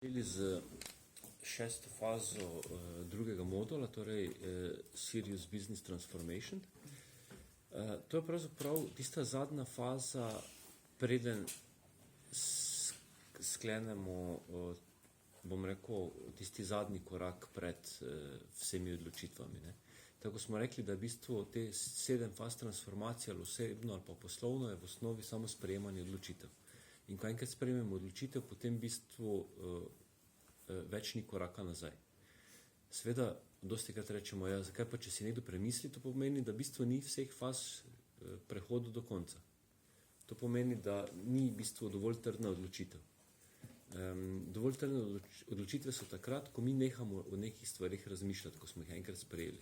Začeli z šesto fazo drugega modula, torej Serious Business Transformation. To je pravzaprav tista zadnja faza, preden sklenemo, bom rekel, tisti zadnji korak pred vsemi odločitvami. Ne. Tako smo rekli, da v bistvu te 7 faz transformacije ali osebno ali pa poslovno je v osnovi samo sprejemanje odločitev. In ko enkrat sprejmemo odločitev, potem v bistvu več ni koraka nazaj. Seveda, dostikrat rečemo, ja, zakaj pa, če si nekdo premisli, to pomeni, da v bistvu ni vseh faz prehodu do konca. To pomeni, da ni v bistvu dovolj trdna odločitev. Dovolj trdne odločitve so takrat, ko mi nehamo o nekih stvarih razmišljati, ko smo jih enkrat sprejeli.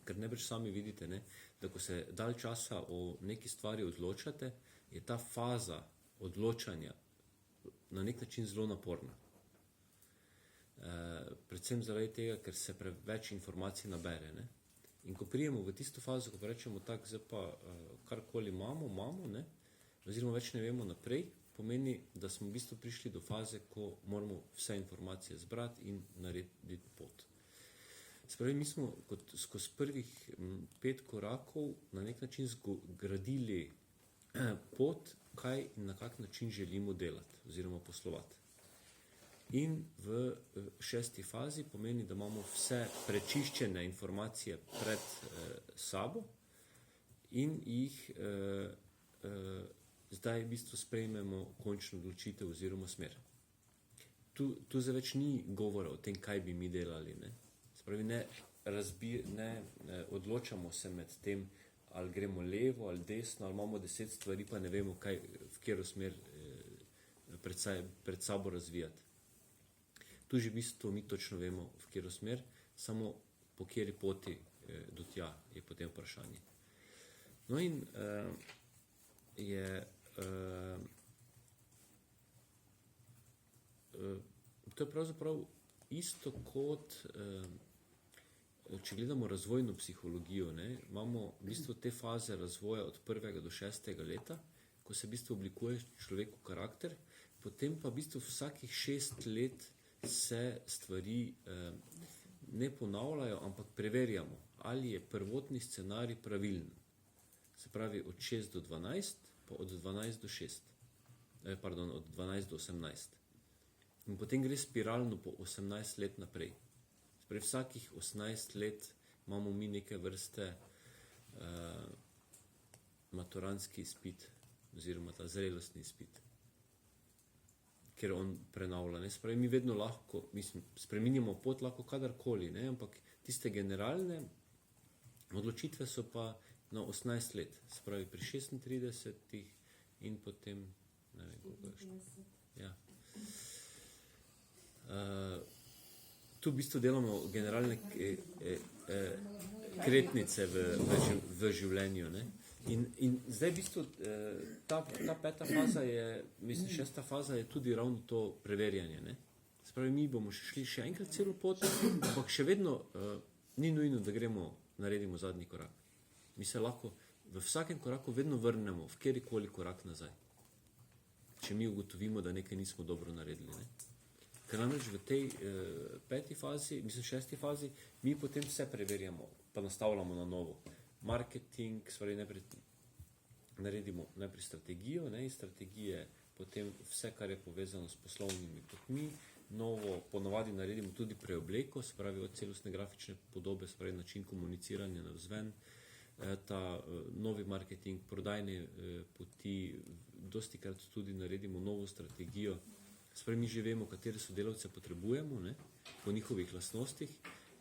Ker najbrž sami vidite, ne, da ko se dalj časa o neki stvari odločate, je ta faza odločanja na nek način zelo naporna. Predvsem zaradi tega, ker se preveč informacij nabere. Ne? In ko prijemo v tisto fazo, ko rečemo tako, zdaj pa karkoli imamo, ne? Oziroma več ne vemo naprej, pomeni, da smo v bistvu prišli do faze, ko moramo vse informacije zbrati in narediti pot. Spravi, mi smo skozi prvih 5 korakov na nek način zgradili pot, kaj in na kak način želimo delati oziroma poslovati. In v 6. fazi pomeni, da imamo vse prečiščene informacije pred sabo in jih zdaj v bistvu sprejmemo končno odločitev oziroma smer. Tu zdaj več ni govora o tem, kaj bi mi delali. Ne? Spravi, ne odločamo se med tem, ali gremo levo ali desno, ali imamo 10 stvari, pa ne vemo, kaj, v katero smer pred sabo razvijati. Tu že v bistvu mi točno vemo, v katero smer, samo po kateri poti do tja je potem vprašanje. No in to je pravzaprav isto kot če gledamo razvojno psihologijo, ne, imamo v bistvu te faze razvoja od 1. do 6. leta, ko se v bistvu oblikuje človekov karakter, potem pa v bistvu vsakih 6 let se stvari ne ponavljajo, ampak preverjamo, ali je prvotni scenarij pravilen. Se pravi od 6 do 12, pa od 12 do 6. Pardon, od 12 do 18. In potem gre spiralno po 18 let naprej. Pri vsakih 18 let imamo mi neke vrste maturantski izpit oziroma ta zrelostni izpit, ker on prenavlja. Ne? Spravi, mi vedno lahko, spreminjamo pot lahko kadarkoli, ne? Ampak tiste generalne odločitve so pa na 18 let. Spravi, pri 36 in potem ne vem, koliko je še. Ja. Tu v bistvu delamo generalne kretnice v življenju. Ne? In zdaj v bistvu ta 5. faza je, 6. faza je tudi ravno to preverjanje. Ne? Spravi, mi bomo šli še enkrat celo pot, ampak še vedno ni nujno, da naredimo zadnji korak. Mi se lahko v vsakem koraku vedno vrnemo v kjerikoli korak nazaj, če mi ugotovimo, da nekaj nismo dobro naredili. Ne? Ker namreč v tej 5. fazi, 6. fazi, mi potem vse preverjamo, pa nastavljamo na novo. Marketing, stvari naredimo najprej strategijo, ne, iz strategije potem vse, kar je povezano s poslovnimi potmi, novo ponovadi naredimo tudi preobleko, se pravi od celostne grafične podobe, se pravi način komuniciranja navzven, ta novi marketing, prodajne poti, dostikrat tudi naredimo novo strategijo. Spravi, mi že vemo, katere sodelavce potrebujemo, ne, po njihovih lastnostih,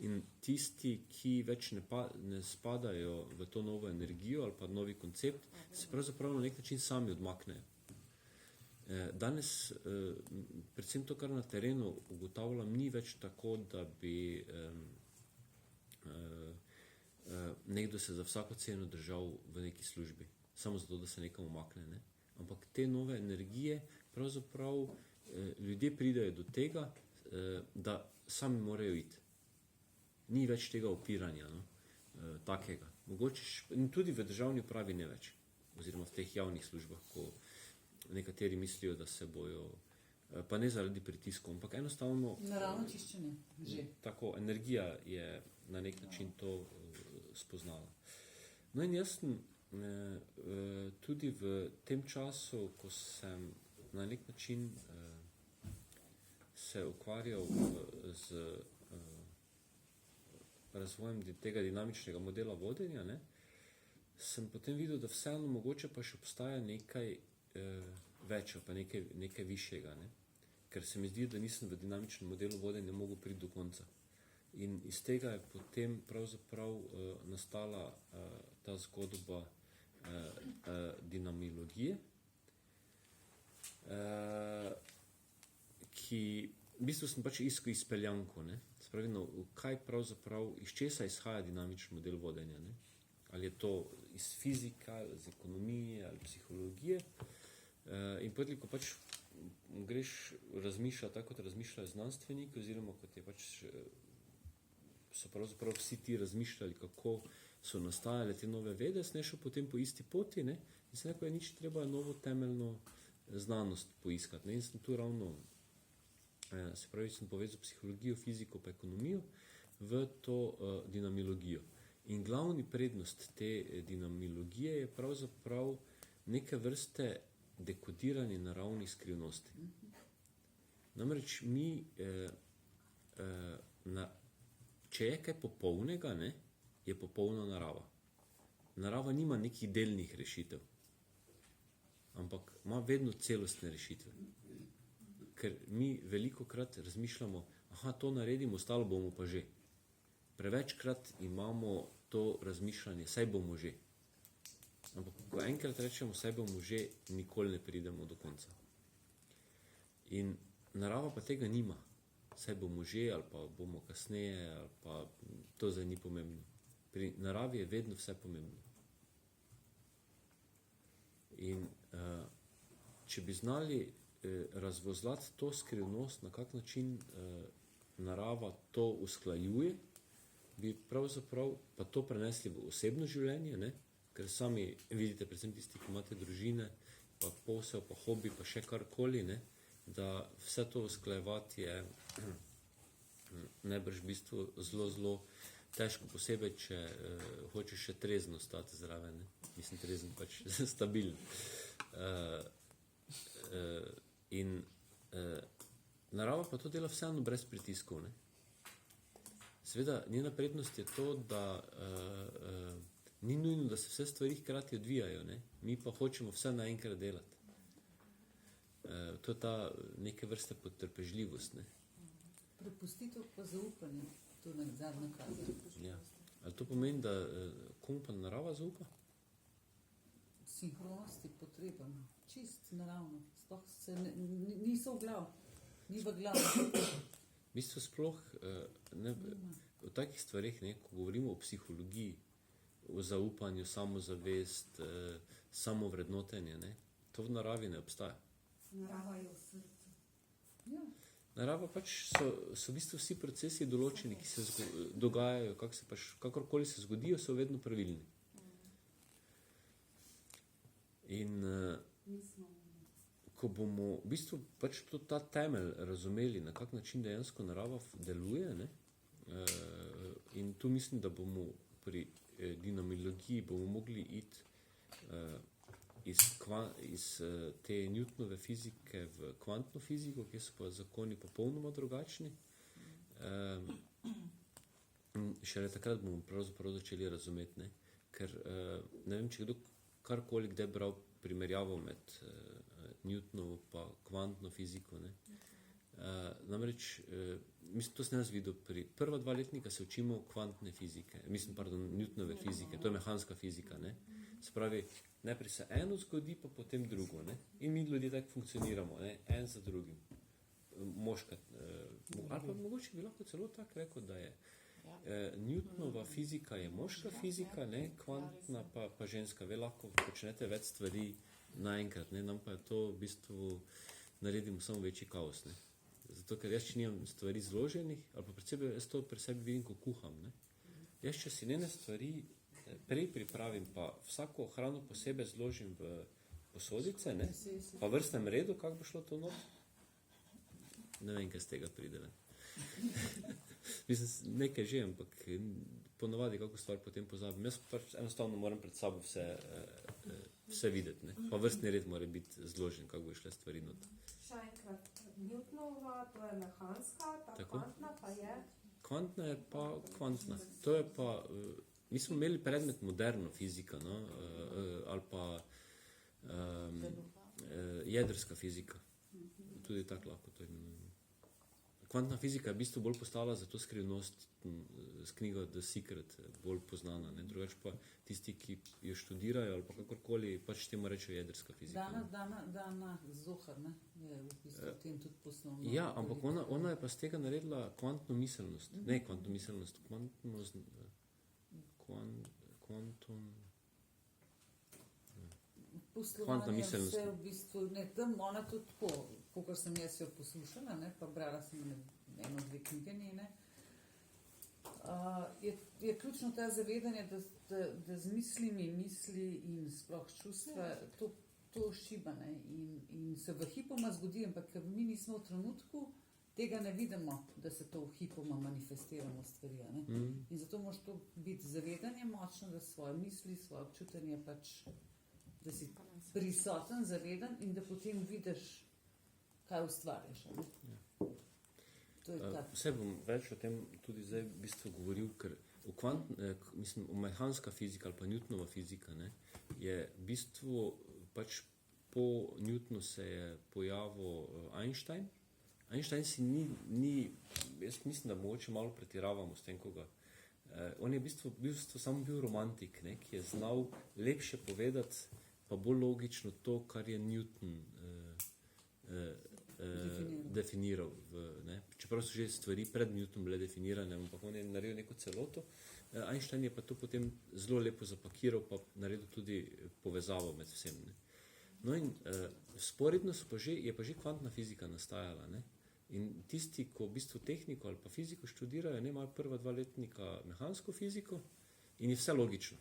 in tisti, ki več ne spadajo v to novo energijo ali pa novi koncept, se pravzaprav na nek način sami odmaknejo. Danes, predvsem to, kar na terenu ugotavljam, ni več tako, da bi nekdo se za vsako ceno držal v neki službi, samo zato, da se nekam umakne. Ne. Ampak te nove energije pravzaprav ljudje pridejo do tega, da sami morajo iti. Ni več tega opiranja, no, takega. Mogoče in tudi v državni upravi ne več, oziroma v teh javnih službah, ko nekateri mislijo, da se bojo pa ne zaradi pritiskov, ampak enostavno Naravno čiščenje, že. tako energija je na nek način to spoznala. No in jaz sem tudi v tem času, ko sem na nek način se ukvarjal z razvojem tega dinamičnega modela vodenja, ne, sem potem videl, da vseeno mogoče pa še obstaja nekaj več, pa nekaj višjega, ne. Ker se mi zdi, da nisem v dinamičnem modelu vodenja mogel priti do konca. In iz tega je potem pravzaprav nastala ta zgodba dinamologije, ki v bistvu sem pač iskal izpeljanko, ne. Spravi, no, kaj pravzaprav, iz česa izhaja dinamični model vodenja, ne. Ali je to iz fizika, ali iz ekonomije, ali psihologije. In potem, ko pač greš razmišljati, tako kot razmišljajo znanstveniki, oziroma kot je pač so pravzaprav vsi ti razmišljali, kako so nastajale te nove vede, sem šel potem po isti poti, ne, in sem rekel, nič treba novo temeljno znanost poiskati, ne, in sem tu ravno, se pravi, sem povezal psihologijo, fiziko pa ekonomijo v to dinamologijo. In glavni prednost te dinamologije je pravzaprav neke vrste dekodiranje naravnih skrivnosti. Namreč mi, če je kaj popolnega, ne, je popolna narava. Narava nima nekih delnih rešitev, ampak ima vedno celostne rešitve. Ker mi velikokrat razmišljamo, to naredimo, ostalo bomo pa že. Prevečkrat imamo to razmišljanje, saj bomo že. Ampak ko enkrat rečemo, saj bomo že, nikoli ne pridemo do konca. In narava pa tega nima. Saj bomo že, ali pa bomo kasneje, ali pa to zdaj ni pomembno. Pri naravi je vedno vse pomembno. In če bi znali razvozlati to skrivnost, na kak način narava to usklajuje, bi pravzaprav pa to prenesli v osebno življenje, ne? Ker sami vidite, predvsem tisti, ki imate družine, pa posel, pa hobi, pa še karkoli, ne? Da vse to usklajevati je najbrž v bistvu zelo težko, posebej, če hočeš še trezno stati zraven, ne? Mislim, trezen pač stabilen. In narava pa to dela vseeno brez pritiskov, ne? Seveda, njena prednost je to, da ni nujno, da se vse stvari hkrati odvijajo, ne? Mi pa hočemo vse naenkrat delati. To je ta neke vrste potrpežljivost, ne? Prepustitev pa zaupanje, to je zadnja kaza. Ja. Ali to pomeni, da komu pa narava zaupa? Sinhronosti potreben, čist naravno, sploh se niso v glav, ni v glav. V bistvu sploh o takih stvareh, ne, ko govorimo o psihologiji, o zaupanju, samozavest, samovrednotenje, ne, to v naravi ne obstaja. Narava je v srcu. Ja. Narava pač so v bistvu vsi procesi določeni, ki se dogajajo, kakorkoli se zgodijo, so vedno pravilni. In ko bomo v bistvu pač ta temelj razumeli, na kak način dejansko narava deluje, ne, in tu mislim, da bomo pri dinamologiji bomo mogli iti iz te Newtonove fizike v kvantno fiziko, kjer so pa zakoni popolnoma drugačni. Šele takrat bomo pravzaprav začeli razumeti, ne? Ker ne vem, če kdo karkoli kdaj bral primerjavo med Newtonovo pa kvantno fiziko, ne? Namreč, mislim, to sem jaz videl, prva 2 letnika se učimo kvantne fizike, Newtonove fizike, to je mehanska fizika, ne? Se pravi, najprej se eno zgodi, pa potem drugo, ne? In mi ljudje tako funkcioniramo, ne? En za drugim. Moška, ali pa mogoče bi lahko celo tako rekel, da je Newtonova fizika je moška fizika, ne? Kvantna pa ženska. Ve lahko počnete več stvari naenkrat, ne? Nam pa je to v bistvu naredimo samo večji kaos, ne? Zato, ker jaz, če nimam stvari zloženih, ali pa predvsem jaz to pri sebi vidim, ko kuham, ne? Jaz, če si njene stvari prej pripravim, pa vsako hrano posebej zložim v posodice, ne? Pa vrstnem redu, kako bo šlo to not, ne vem, kaj z tega pride. Ne. Mislim, nekaj že, ampak ponovadi kako stvar potem pozabim. Jaz pač enostavno moram pred sabo vse videti, ne. Pa vrstni red mora biti zložen, kako bo šle stvari not. Še enkrat, Newtonova, to je mehanska, ta Tako. kvantna pa je. Kvantna je pa kvantna. To je pa, mi smo imeli predmet moderno fizika, no, ali pa jedrska fizika. Tudi tako lahko to imenujemo. Kvantna fizika je v bistvu bolj postala za to skrivnost s knjigo The Secret bolj poznana. Ne? Drugače pa tisti, ki jo študirajo ali pa kakorkoli, pač temu rečejo jedrska fizika. Dana Zohar, ne, je v bistvu v tem tudi poslovno. Ja, ampak ona je pa z tega naredila kvantno miselnost. Ne kvantno miselnost, kvantno Poslovanje miselnost. vse v bistvu, ne, tam ona tudi tako, kakor sem jaz jo poslušala, ne, pa brala sem eno, dve knjige njene, je ključno ta zavedanje, da z mislimi, misli in sploh čustva to šiba, ne, in se v hipoma zgodi, ampak ker mi nismo v trenutku, tega ne vidimo, da se to v hipoma manifestiramo stvari, ne. In zato moraš to biti zavedanje močno, da svoje misli, svoje občutenje pač, da si prisoten, zaveden in da potem vidiš, kaj ustvarjaš. Ne? To je tako. Vse bom več o tem tudi zdaj v bistvu govoril, ker v mehanska fizika ali pa Newtonova fizika, ne, je v bistvu pač po Newtonu se je pojavil Einstein. Einstein si ni jaz mislim, da mogoče malo pretiravamo s tem, koga. On je v bistvu samo bil romantik, ne, ki je znal lepše povedati pa bolj logično to, kar je Newton definiral. Ne. Čeprav so že stvari pred Newtonom bile definirane, ampak on je naredil neko celoto. Einstein je pa to potem zelo lepo zapakiral, pa naredil tudi povezavo med vsem. Ne. No in sporedno je pa že kvantna fizika nastajala. Ne. In tisti, ko v bistvu tehniko ali pa fiziko študirajo, ne, imajo prva 2 letnika mehansko fiziko in je vse logično.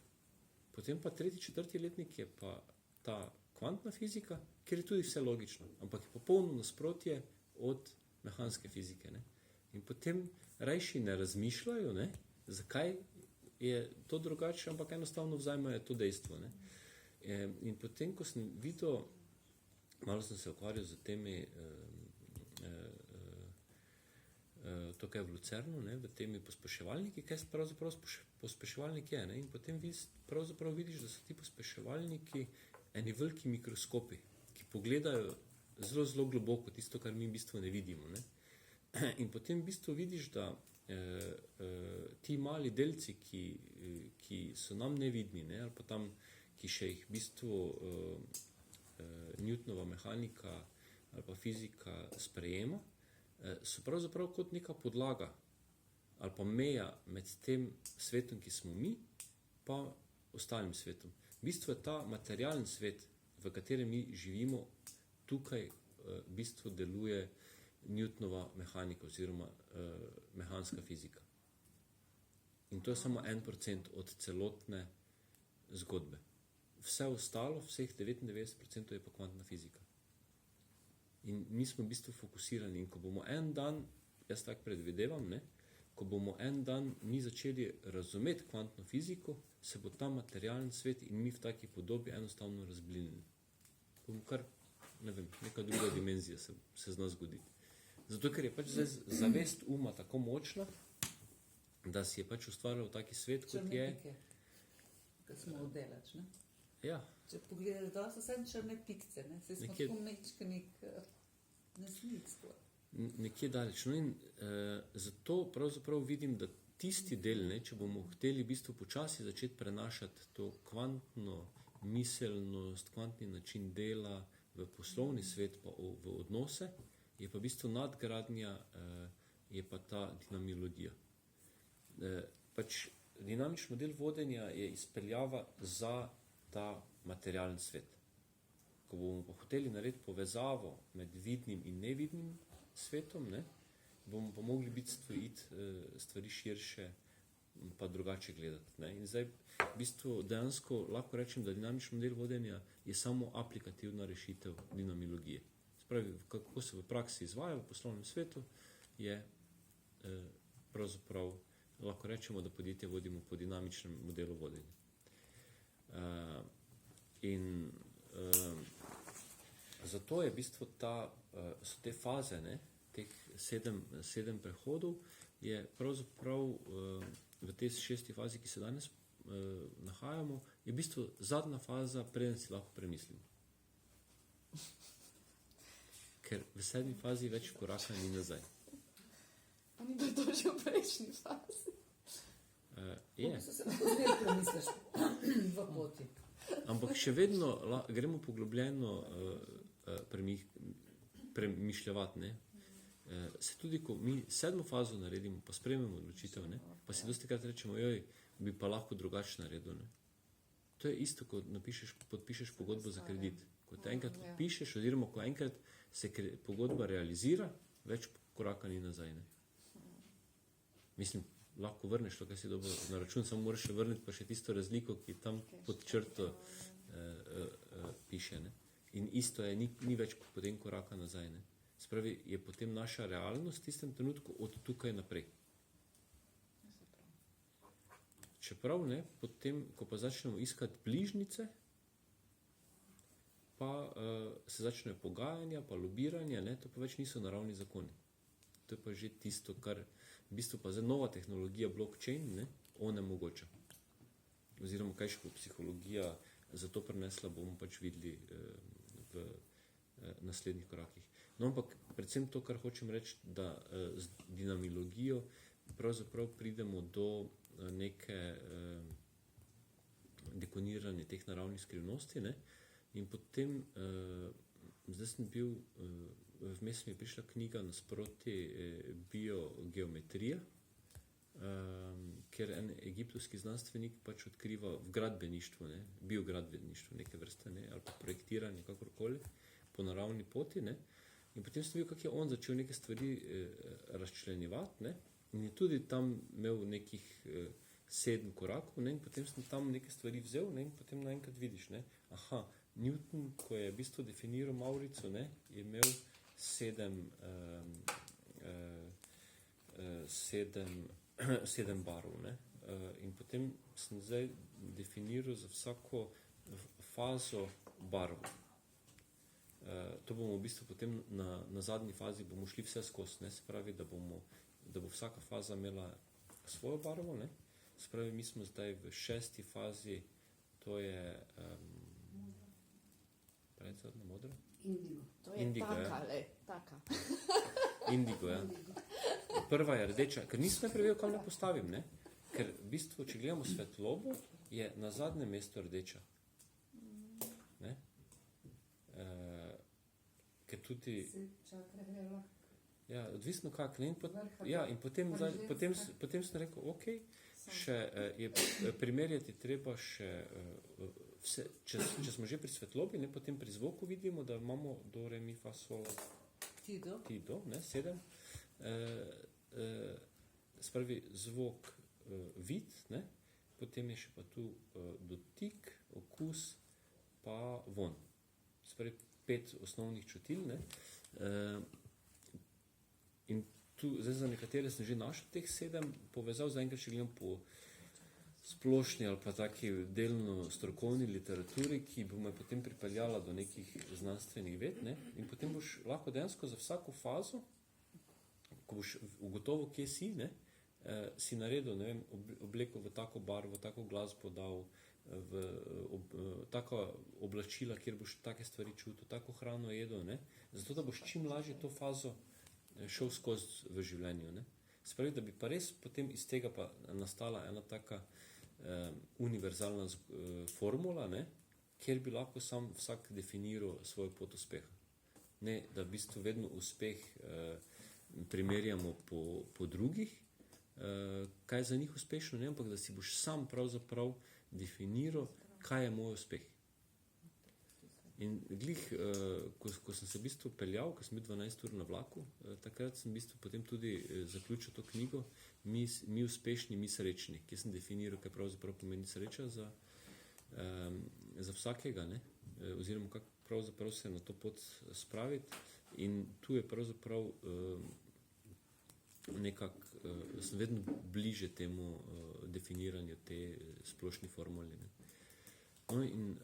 Potem pa 3., 4. letnik je pa ta kvantna fizika, kjer je tudi vse logično, ampak je popolno nasprotje od mehanske fizike. Ne. In potem rajši ne razmišljajo, ne, zakaj je to drugače, ampak enostavno vzajmajo to dejstvo. Ne. In potem, ko sem videl, malo sem se ukvarjal z temi to, kaj je v Lucernu, ne, v temi pospeševalniki, kaj pravzaprav pospeševalnik je. Ne, in potem pravzaprav vidiš, da so ti pospeševalniki eni veliki mikroskopi, ki pogledajo zelo, zelo globoko tisto, kar mi v bistvu ne vidimo. Ne. In potem v bistvu vidiš, da ti mali delci, ki so nam nevidni, ne, ali pa tam, ki še jih v bistvu Newtonova mehanika ali pa fizika sprejema, so pravzaprav kot neka podlaga ali pa meja med tem svetom, ki smo mi, pa ostalim svetom. V bistvu je ta materialni svet, v katerem mi živimo, tukaj v bistvu deluje Newtonova mehanika oziroma mehanska fizika. In to je samo 1% od celotne zgodbe. Vse ostalo, vseh 99% je pa kvantna fizika. In mi smo v bistvu fokusirani in ko bomo en dan, jaz tako predvidevam, ne, ko bomo en dan mi začeli razumeti kvantno fiziko, se bo ta materialni svet in mi v taki podobi enostavno razblinili. Bomo kar, ne vem, neka druga dimenzija se zna zgoditi. Zato, ker je pač zavest uma tako močna, da si je pač ustvarjal taki svet, kot je. Črne pike, ki smo oddelač, ne? Ja. Če pogledaš, da so vse črne pikce, ne? Se smo Nekje- tako mečkani, naslic. Nekje daleč. No in zato pravzaprav vidim, da tisti del, ne, če bomo hteli v bistvu počasi začeti prenašati to kvantno miselnost, kvantni način dela v poslovni svet, pa v odnose, je pa v bistvu nadgradnja, je pa ta dinamologija. Pač dinamični model vodenja je izpeljava za ta materialni svet. Ko bomo pa hoteli narediti povezavo med vidnim in nevidnim svetom, ne, bomo pa mogli biti stvari širše pa drugače gledati. Ne. In zdaj v bistvu dejansko lahko rečem, da dinamični model vodenja je samo aplikativna rešitev dinamologije. pravi, kako se v praksi izvaja v poslovnem svetu, je pravzaprav lahko rečemo, da podjetje vodimo po dinamičnem modelu vodenja. Zato je v bistvu so te faze, ne, teh sedem prehodov, je pravzaprav v tej 6. fazi, ki se danes nahajamo, je v bistvu zadnja faza, preden si lahko premislimo. Ker v 7. fazi več koraka ni nazaj. Oni bi to že v prejšnji fazi. Je. Se lahko premisliš v poti. Ampak še vedno gremo poglobljeno premišljavati, ne. Se tudi, ko mi 7. fazo naredimo, pa sprejmemo odločitev, ne, pa si dosti krat rečemo, bi pa lahko drugače naredil, ne. To je isto, ko podpišeš pogodbo za kredit. Ko te enkrat podpišeš, oziroma ko enkrat se pogodba realizira, več koraka ni nazaj, ne. Mislim, lahko vrneš to, kaj si dobil na račun, samo moraš še vrniti pa še tisto razliko, ki tam pod črto piše, ne. In isto je, ni več potem koraka nazaj, ne. Spravi, je potem naša realnost v tistem trenutku od tukaj naprej. Čeprav, ne, potem, ko pa začnemo iskati bližnjice, pa se začnejo pogajanja, pa lobiranja, ne, to pa več niso naravni zakoni. To je pa že tisto, kar v bistvu pa zdaj nova tehnologija blockchain, ne, onemogoča. Oziroma, kaj še bo psihologija za to prinesla, bomo pač videli v naslednjih korakih. No, ampak predvsem to, kar hočem reči, da z dinamilogijo pravzaprav pridemo do neke dekoniranje teh naravnih skrivnosti, ne, in potem zdaj sem bil, vmes mi je prišla knjiga nasproti biogeometrija, ker en egiptovski znanstvenik pač odkriva v gradbeništvu, ne, biogradbeništvu neke vrste, ne, ali pa projektiranje, kakorkoli, po naravni poti, ne, in potem sem videl, kako je on začel neke stvari razčlenjevati, ne, in je tudi tam imel nekih 7 korakov, ne, in potem sem tam neke stvari vzel, ne, in potem naenkrat vidiš, ne, aha, Newton, ko je v bistvu definiral Maurico, ne, je imel 7 barv, ne, in potem sem zdaj definiral za vsako fazo barvo. To bomo v bistvu potem na zadnji fazi bomo šli vse skozi, ne, se pravi, da bo vsaka faza imela svojo barvo, ne, se pravi, mi smo zdaj v 6. fazi, to je predzadnja modra? Indigo. To je Indigo, taka, ja. taka. Indigo, ja. Prva je rdeča, ker nisem najprej vedel, kam ne postavim, ne, ker v bistvu, če gledamo svetlobo, je na zadnjem mestu rdeča. Ne? Ker tudi... Ja, odvisno kak, ne, in potem sem rekel, ok, še primerjati treba še vse, če smo že pri svetlobi, ne, potem pri zvoku vidimo, da imamo do, re, mi, fa, sol, ti, do, ne, 7. Spravi zvok vid, ne, potem je še pa tu dotik, okus, pa von. Spravi 5 osnovnih čutil, ne. In tu, zdaj za nekatere sem že našel teh 7 povezav, zaenkrat še gledam po splošni ali pa taki delno strokovni literaturi, ki bo me potem pripeljala do nekih znanstvenih ved, ne, in potem boš lahko dejansko za vsako fazo, ko boš ugotovil, kje si, ne, si naredil, ne vem, obleko v tako barvo, tako glasbo dal, taka oblačila, kjer boš take stvari čutil, tako hrano jedel, ne, zato da boš čim lažje to fazo šel skozi v življenju, ne. Se pravi, da bi pa res potem iz tega pa nastala ena taka univerzalna formula, ne, kjer bi lahko sam vsak definiral svoj pot uspeha. Ne, da v bistvu vedno uspeh primerjamo po drugih, kaj je za njih uspešno, ne, ampak da si boš sam pravzaprav definiral, kaj je moj uspeh. In glih, ko sem se v bistvu peljal, ko sem bil 12 ur na vlaku, takrat sem v bistvu potem tudi zaključil to knjigo Mi uspešni, mi srečni, kjer sem definiral, kaj pravzaprav pomeni sreča za vsakega, ne, oziroma kako pravzaprav se na to pot spraviti. In tu je pravzaprav nekako, sem vedno bliže temu definiranju te splošne formule. Ne. No in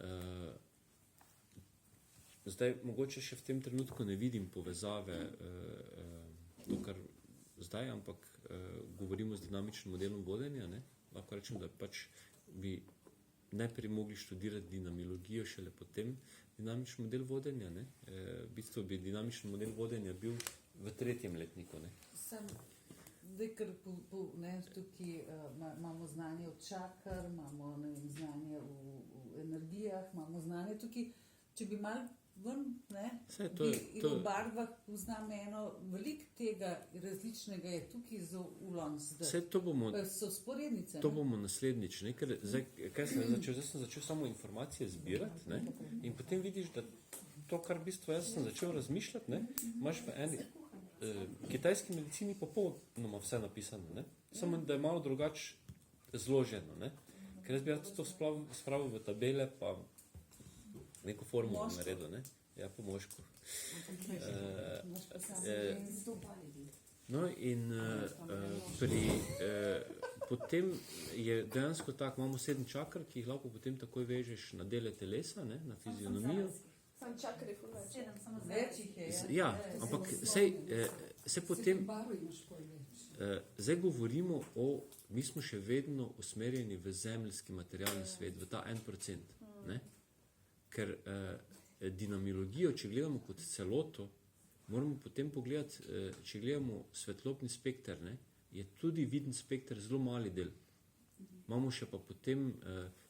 zdaj, mogoče še v tem trenutku ne vidim povezave, to, kar zdaj, ampak govorimo z dinamičnim modelom vodenja, ne. Lahko rečem, da pač bi najprej mogli študirati dinamiologijo, šele potem dinamični model vodenja. Ne. V bistvu bi dinamični model vodenja bil v 3. letniku. Ne. Zdaj, ker tukaj imamo znanje od čakr, imamo znanje v energijah, imamo znanje tukaj, če bi malo ven, in v barvah poznam eno, veliko tega različnega je tukaj za ulon zdaj. So sporednice. To bomo naslednjič, ne? Ker zdaj sem začel samo informacije zbirati, ne? In potem vidiš, da to, kar v bistvu jaz sem začel razmišljati, ne? Imaš v eni kitajski medicini popolnoma vse napisano, ne? Samo da je malo drugače zloženo, ne? Ker jaz bi to spravil v tabele, pa neko formulo naredil, ne? Ja, po moško. No in potem je dejansko tako, imamo 7 čakr, ki jih lahko potem takoj vežeš na dele telesa, ne? Na fizionomijo. Sam čakr je več. Več jih je, ja. Ampak sej potem zdaj govorimo mi smo še vedno usmerjeni v zemeljski materialni svet, v ta 1%, ne? Ker dinamiologijo, če gledamo kot celoto, moramo potem pogledati, če gledamo svetlobni spekter, ne, je tudi viden spekter zelo mali del. Imamo še pa potem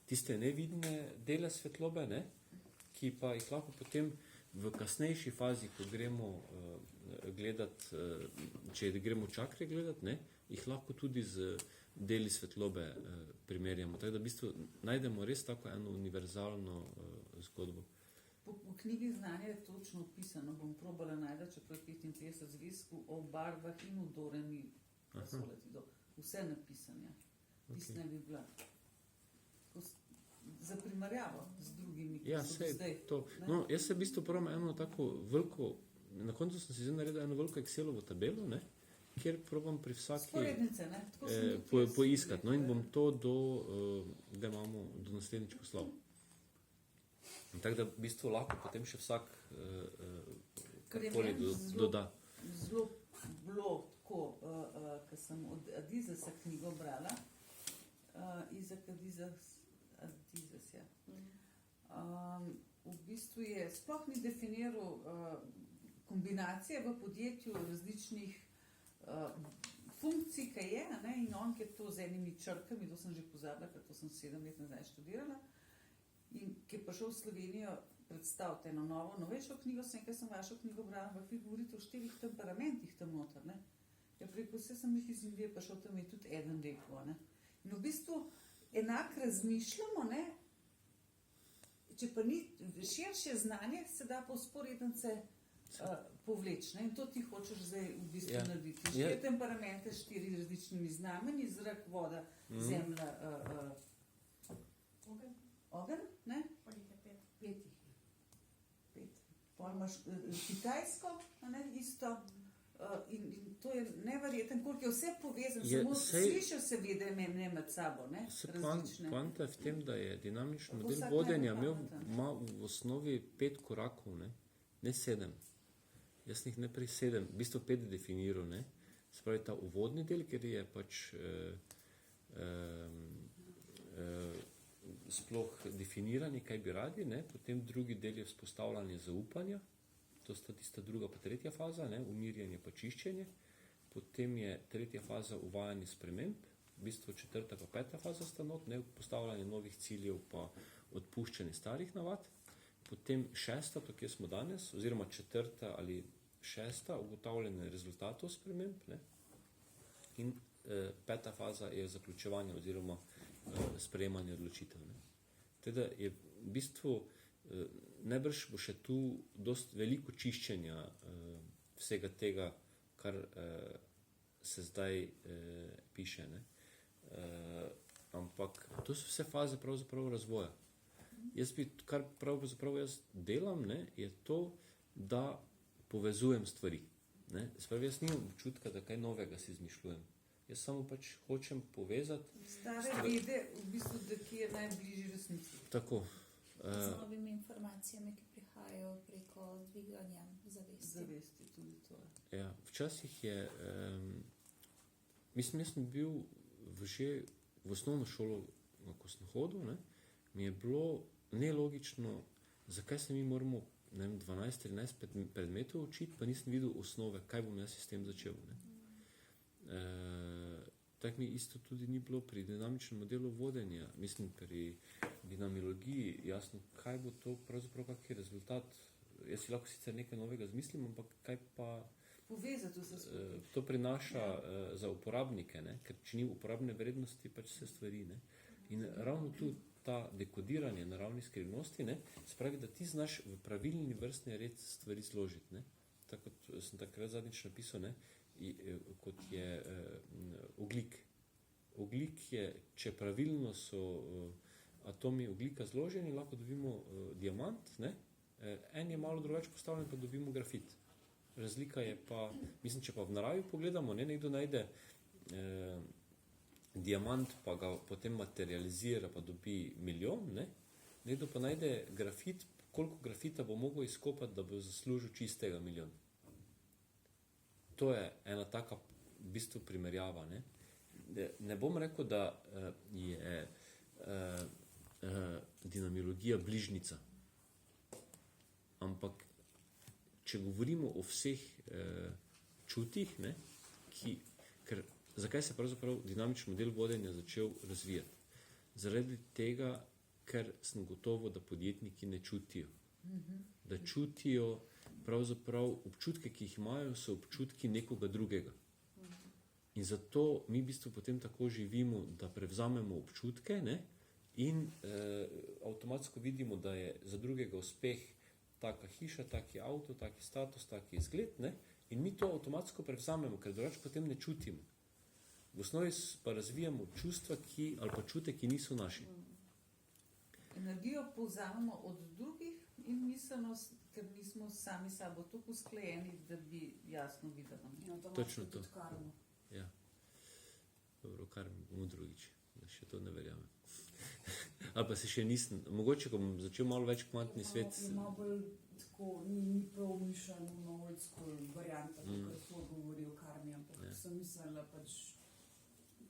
tiste nevidne dele svetlobe, ne, ki pa jih lahko potem v kasnejši fazi, ko gremo gledati, če gremo čakre gledati, ne, jih lahko tudi z deli svetlobe primerjamo. Tako da v bistvu najdemo res tako eno univerzalno zgodbo. V knjigi znanja je točno opisano, bom probala najti, čeprav 35 zvezkov o barvah in odoremi solatido. Vse napisanje. Tist ne bi bila. Za primerjavo z drugimi, ki so zdaj. No, jaz se v bistvu probam eno tako veliko, na koncu sem si zdaj naredil eno veliko Excelovo tabelo, ne, kjer probam pri vsaki sporednice, ne, poiskati. No, in bom to da imamo do naslednjič poslal. Tako da v bistvu lahko potem še vsak karkoli doda. Zelo bilo tako, ko sem od Adizesa knjigo brala, Izak Adizes, ja. V bistvu je sploh ni definiral kombinacije v podjetju različnih funkcij, kaj je, ne? In on, ki je to z enimi črkami, to sem že pozabila, ker to sem 7 let nazaj študirala, in ki je prišel v Slovenijo predstaviti eno novejšo knjigo, kaj sem vašo knjigo brala, ampak vi govorite o 4 temperamentih tam noter, ne? Ja, preko vse sem jih iz Indije prišel, tam je tudi eden rekel, ne? In v bistvu enak razmišljamo, ne? Če pa ni širše znanje, se da pa vzporednice povleči, ne? In to ti hočeš zdaj v bistvu narediti. 4 temperamente, 4 različnimi znamenji, zrak, voda, zemlja, ogenj, ne? 5. Potem imaš kitajsko, ne, isto, in to je neverjeten, koliko je vse povezano, samo slišal se vede ne med sabo, ne, različne. Poanta je v tem, da je dinamični model vodenja ima v osnovi 5 korakov, ne 7. Jaz jih najprej 7, v bistvu 5 definiral, ne. Se pravi ta uvodni del, ker je pač sploh definiranje, kaj bi radi, ne? Potem drugi del je vzpostavljanje zaupanja, to sta tista druga pa tretja faza, ne? Umirjanje pa čiščenje, potem je tretja faza uvajanje sprememb, v bistvu 4. pa 5. faza sta not, ne? Postavljanje novih ciljev pa odpuščanje starih navad, potem 6. to, kjer smo danes, oziroma 4. ali 6. ugotavljanje rezultatov sprememb, ne? In 5. faza je zaključevanje oziroma sprejemanje odločitev. Teda je v bistvu najbrž bo še tu dost veliko čiščenja vsega tega, kar se zdaj piše. Ne? Ampak to so vse faze pravzaprav razvoja. Kar pravzaprav jaz delam, ne, je to, da povezujem stvari. Ne? Spravi, jaz nimam občutka, da kaj novega si izmišljujem. Jaz samo pač hočem povezati. Stare vede, v bistvu, da ki je najbližji resnici. Tako. Z novimi informacijami, ki prihajajo preko dviganja zavesti. Zavesti tudi to. Ja, včasih je, mislim, jaz sem bil že v osnovno šolo, ko sem hodil, ne, mi je bilo nelogično, zakaj se mi moramo 12-13 predmetov učiti, pa nisem videl osnove, kaj bom jaz s tem začel. Ne. Tak mi isto tudi ni bilo pri dinamičnem modelu vodenja, mislim pri dinamologiji, jasno, kaj bo to pravzaprav, kak je rezultat. Jaz si lahko sicer nekaj novega zmislim, ampak kaj pa Povezati vse skupaj. to prinaša za uporabnike, ne? Ker če ni uporabne vrednosti, pač se stvari. Ne? In ravno tu ta dekodiranje naravnih skrivnosti, ne? Spravi, da ti znaš v pravilni vrstni red stvari zložiti. Ne? Tako kot sem takrat zadnjič napisal, ne? Kot je ogljik. Ogljik je, če pravilno so atomi ogljika zloženi, lahko dobimo diamant, ne? En je malo drugače postavljen, pa dobimo grafit. Razlika je pa, mislim, če pa v naravi pogledamo, ne, nekdo najde diamant, pa ga potem materializira, pa dobi milijon, ne? Nekdo pa najde grafit, koliko grafita bo mogel izkopati, da bo zaslužil čistega milijon. To je ena taka v bistvu primerjava. Ne bom rekel, da je dinamologija bližnica, ampak če govorimo o vseh čutih, ne, zakaj se pravzaprav dinamični model vodenja začel razvijati? Zaradi tega, ker sem gotovo, da podjetniki ne čutijo. Da čutijo pravzaprav občutke, ki jih imajo, so občutki nekoga drugega. In zato mi v bistvu potem tako živimo, da prevzamemo občutke, ne, in avtomatsko vidimo, da je za drugega uspeh taka hiša, taki avto, taki status, taki izgled, ne? In mi to avtomatsko prevzamemo, ker drugače potem ne čutimo. V osnovi pa razvijamo čustva, ali pa čute, ki niso naši. Energijo povzamemo od drugih in miselnost, ker nismo sami sabo tako usklajeni, da bi jasno videli. Točno to. Ja. Dobro, kar bomo drugič, da še to ne verjamem. Ali pa se še nisem, mogoče, ko bom začel malo več kvantni svet. Je malo bolj tako, ni prav mišljeno na old school varianta, kot je to govoril Karmi, ampak sem mislila pač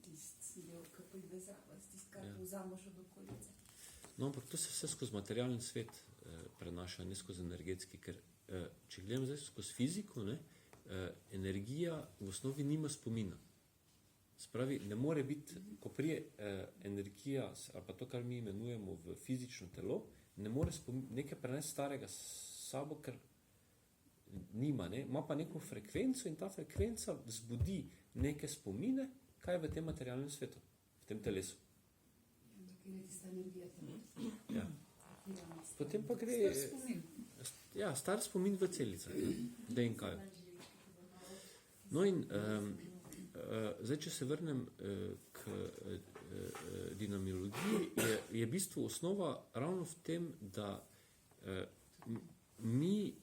tisti del, ki pride zraven, tisti, kar povzameš od okolice. No, ampak to se vse skozi materialni svet prenaša, ne skozi energetski, ker če gledam zdaj skozi fiziko, ne, energija v osnovi nima spomina. Spravi, ne more biti, ko prije energija, ali pa to, kar mi imenujemo v fizično telo, ne more nekaj prenesti starega s sabo, ker nima, ne? Ima pa neko frekvenco in ta frekvenca vzbudi neke spomine, kaj je v tem materialnem svetu, v tem telesu. Kjer je tista energija tam? Ja. Potem pa gre... Star spomin. Ja, star spomin v celicah, DNK-ju. No in... zdaj, če se vrnem k dinamologiji, je v bistvu osnova ravno v tem, da mi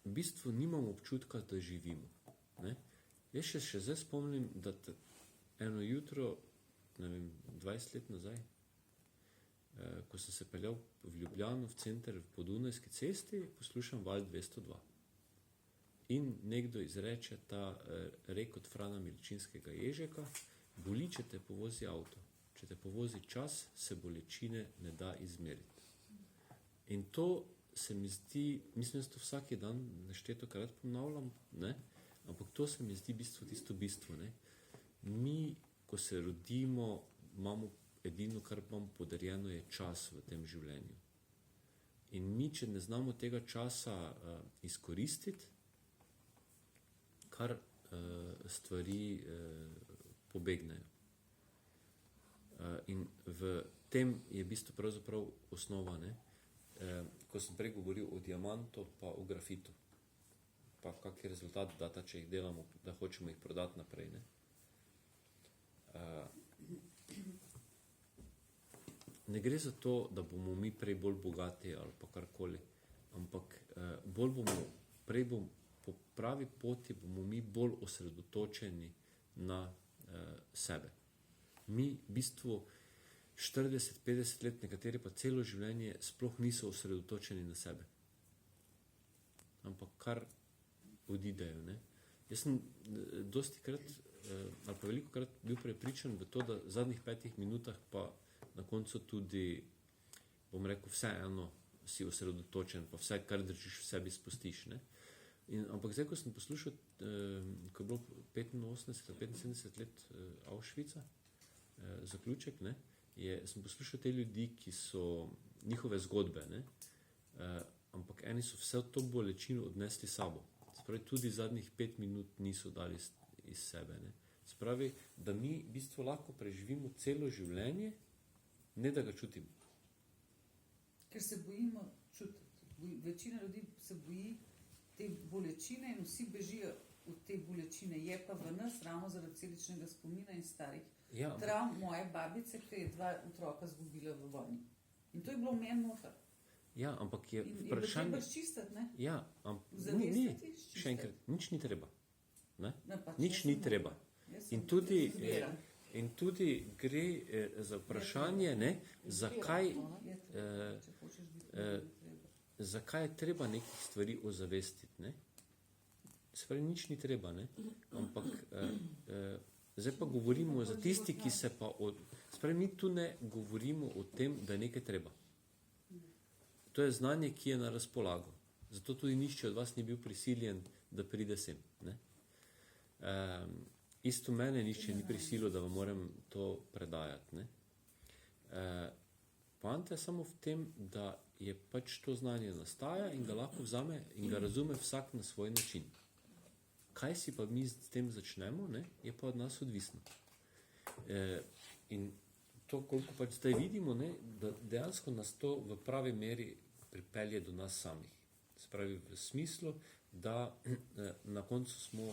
v bistvu nimamo občutka, da živimo. Ne? Jaz še zdaj spomnim, da eno jutro, ne vem, 20 let nazaj, ko sem se peljal v Ljubljano, v center po Dunajski cesti, poslušam Val 202. In nekdo izreče ta rek od Frana Milčinskega Ježeka, boli, če te povozi avto. Če te povozi čas, se bolečine ne da izmeriti. In to se mi zdi, mislim, da to vsaki dan neštetokrat ponavljam, ne? Ampak to se mi zdi tisto bistvo. Ne? Mi, ko se rodimo, imamo edino, kar imamo podarjeno, je čas v tem življenju. In mi, če ne znamo tega časa izkoristiti, kar stvari pobegnejo. In v tem je v bistvu pravzaprav osnova, ne? Ko sem prej govoril o diamantu pa o grafitu, pa kak je rezultat data, če jih delamo, da hočemo jih prodati naprej. Ne? Ne gre za to, da bomo mi prej bolj bogati ali pa karkoli. ampak prej bomo po pravi poti, bomo mi bolj osredotočeni na sebe. Mi v bistvu 40-50 let, nekateri pa celo življenje sploh niso osredotočeni na sebe. Ampak kar odidejo. Ne? Jaz sem dosti krat, ali pa veliko krat bil prepričan v to, da v zadnjih 5 minutah pa na koncu tudi, bom rekel, vseeno si osredotočen, pa vse, kar držiš v sebi, spustiš. Ne? Ampak zdaj, ko sem poslušal, ko je bilo 85-75 let Auschwitza, zaključek, ne, sem poslušal te ljudi, ki so njihove zgodbe, ne, ampak eni so vse to bolečino odnesli sabo. Spravi, tudi zadnjih 5 minut niso dali iz sebe. Ne. Spravi, da mi v bistvu lahko preživimo celo življenje, ne da ga čutimo. Ker se bojimo čutiti. Večina ljudi se boji te bolečine in vsi bežijo od te bolečine. Je pa v nas ravno zaradi celičnega spomina in starih travm moje babice, ki je 2 otroka zgubila v vojni. In to je bilo meni noter. Ja, ampak je vprašanje... In je treba ščistiti, ne? Ja, zavestiti, še enkrat, nič ni treba. Ne? Ne, pač nič ni treba. In tudi gre za vprašanje, ne, zakaj je treba nekih stvari ozavestiti. Ne? Se pravi, nič ni treba, ne? Ampak zdaj pa govorimo za tisti, ki se pa se pravi, mi tu ne govorimo o tem, da je nekaj treba. To je znanje, ki je na razpolago. Zato tudi nišče od vas ni bil prisiljen, da pride sem. Ne? Isto mene nišče ni prisilo, da vam moram to predajati. Ne? Poanta je samo v tem, da je pač to znanje nastaja in ga lahko vzame in ga razume vsak na svoj način. Kaj si pa mi s tem začnemo, ne, je pa od nas odvisno. In to, koliko pač zdaj vidimo, ne, da dejansko nas to v pravi meri pripelje do nas samih. Se pravi v smislu, da na koncu smo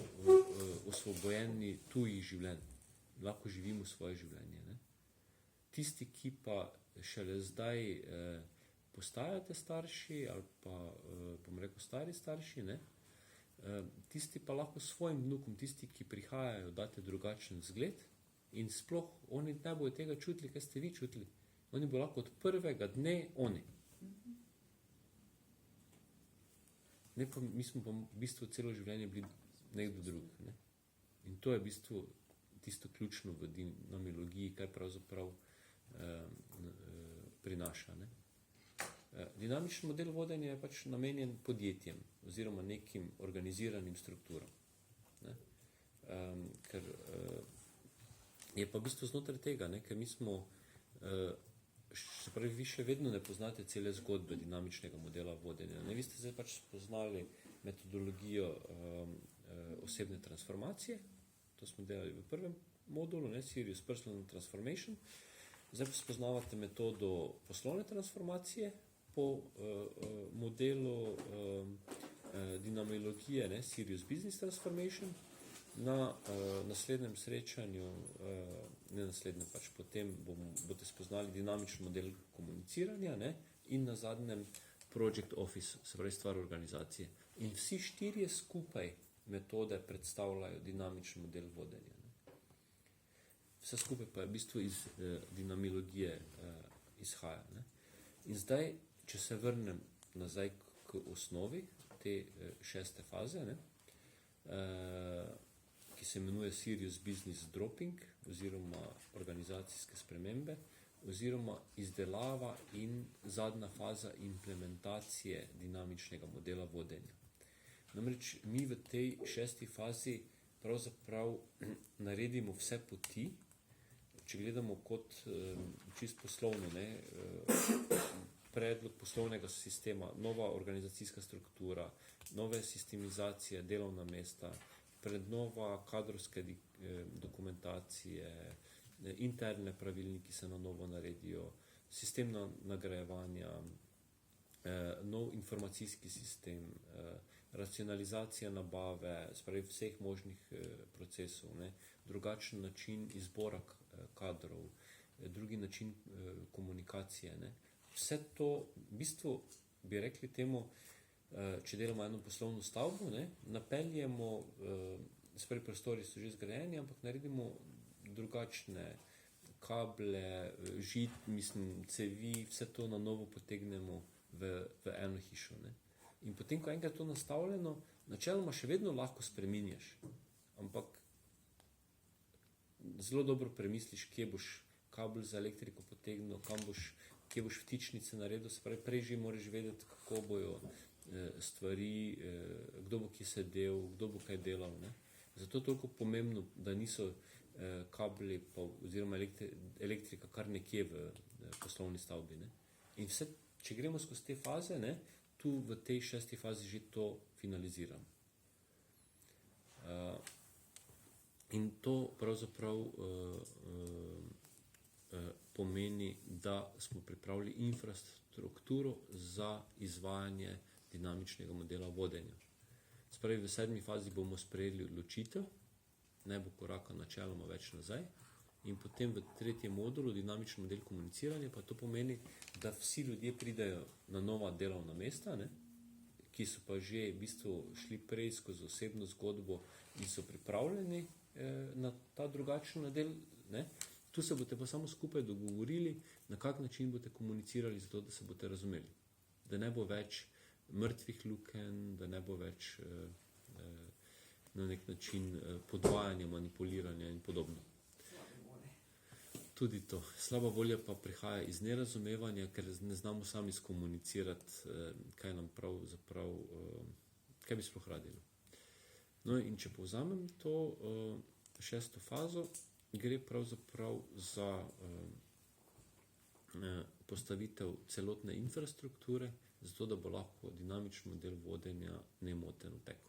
osvobojeni tujih življenj. Lahko živimo svoje življenje. Ne. Tisti, ki pa šele zdaj postajate starši ali pa, bom rekel, stari starši, ne, tisti pa lahko svojim vnukom, tisti, ki prihajajo, date drugačen zgled in sploh oni ne bojo tega čutili, kaj ste vi čutili. Oni bo lahko od prvega dne oni. Ne pa, mi smo pa v bistvu celo življenje bili nekdo drug. Ne? In to je v bistvu tisto ključno v dinamologiji, kaj pravzaprav prinaša. Ne? Dinamični model vodenja je pač namenjen podjetjem oziroma nekim organiziranim strukturam. Ne? Ker je pa v bistvu znotraj tega, ne? Ker mi smo, se pravi, vi še vedno ne poznate cele zgodbe dinamičnega modela vodenja. Ne? Vi ste zdaj pač spoznali metodologijo osebne transformacije, to smo delali v prvem modulu, ne? Serious Personal Transformation. Zdaj spoznavate metodo poslovne transformacije po modelu dinamologije, ne? Serious Business Transformation. Na naslednjem srečanju, ne naslednjem, pač potem boste spoznali dinamični model komuniciranja, ne? In na zadnjem Project Office, se pravi stvar organizacije. In vsi 4 skupaj metode predstavljajo dinamični model vodenja. Ne? Vse skupaj pa je v bistvu iz dinamologije izhaja. Ne? In zdaj, če se vrnem nazaj k osnovi te 6. faze, ne? Ki se imenuje Serious Business Dropping oziroma organizacijske spremembe oziroma izdelava in zadnja faza implementacije dinamičnega modela vodenja. Namreč mi v tej 6. fazi pravzaprav naredimo vse poti, če gledamo kot čisto poslovno, ne, predlog poslovnega sistema, nova organizacijska struktura, nove sistemizacije, delovna mesta, prednova kadrovske dokumentacije, interne pravilniki se na novo naredijo, sistem nagrajevanja, nov informacijski sistem, racionalizacija nabave, spravi vseh možnih procesov, ne, drugačen način izbora kadrov, drugi način komunikacije. Ne. Vse to, v bistvu, bi rekli temu, če delamo eno poslovno stavbo, ne, napeljemo, spravi prostori so že zgrajeni, ampak naredimo drugačne kable, cevi, vse to na novo potegnemo v eno hišo. Ne. In potem, ko enkrat to nastavljeno, načeloma še vedno lahko spreminjaš, ampak zelo dobro premisliš, kje boš kabel za elektriko potegnil, kje boš vtičnice naredil, se pravi, prej že moraš vedeti, kako bojo stvari, kdo bo kje sedel, kdo bo kaj delal. Ne. Zato je toliko pomembno, da niso kabli oziroma elektrika kar nekje v poslovni stavbi. Ne. In vse, če gremo skozi te faze, ne, tu v tej 6. fazi že to finaliziramo. In to pravzaprav pomeni, da smo pripravili infrastrukturo za izvajanje dinamičnega modela vodenja. Spravi, v 7. fazi bomo sprejeli odločitev, ne bo koraka načeloma več nazaj, in potem v 3. modulu, dinamični model komuniciranja, pa to pomeni, da vsi ljudje pridejo na nova delovna mesta, ne, ki so pa že v bistvu šli prej skozi osebno zgodbo in so pripravljeni na ta drugačen model. Ne. Tu se boste pa samo skupaj dogovorili, na kak način boste komunicirali, zato da se boste razumeli. Da ne bo več mrtvih lukenj, da ne bo več na nek način podvajanja, manipuliranja in podobno. Tudi to. Slaba volja pa prihaja iz nerazumevanja, ker ne znamo sami skomunicirati, kaj nam pravzaprav, kaj bi sploh radili. No in če povzamem to 6. fazo, gre pravzaprav za postavitev celotne infrastrukture, zato da bo lahko dinamični model vodenja nemoteno tekel.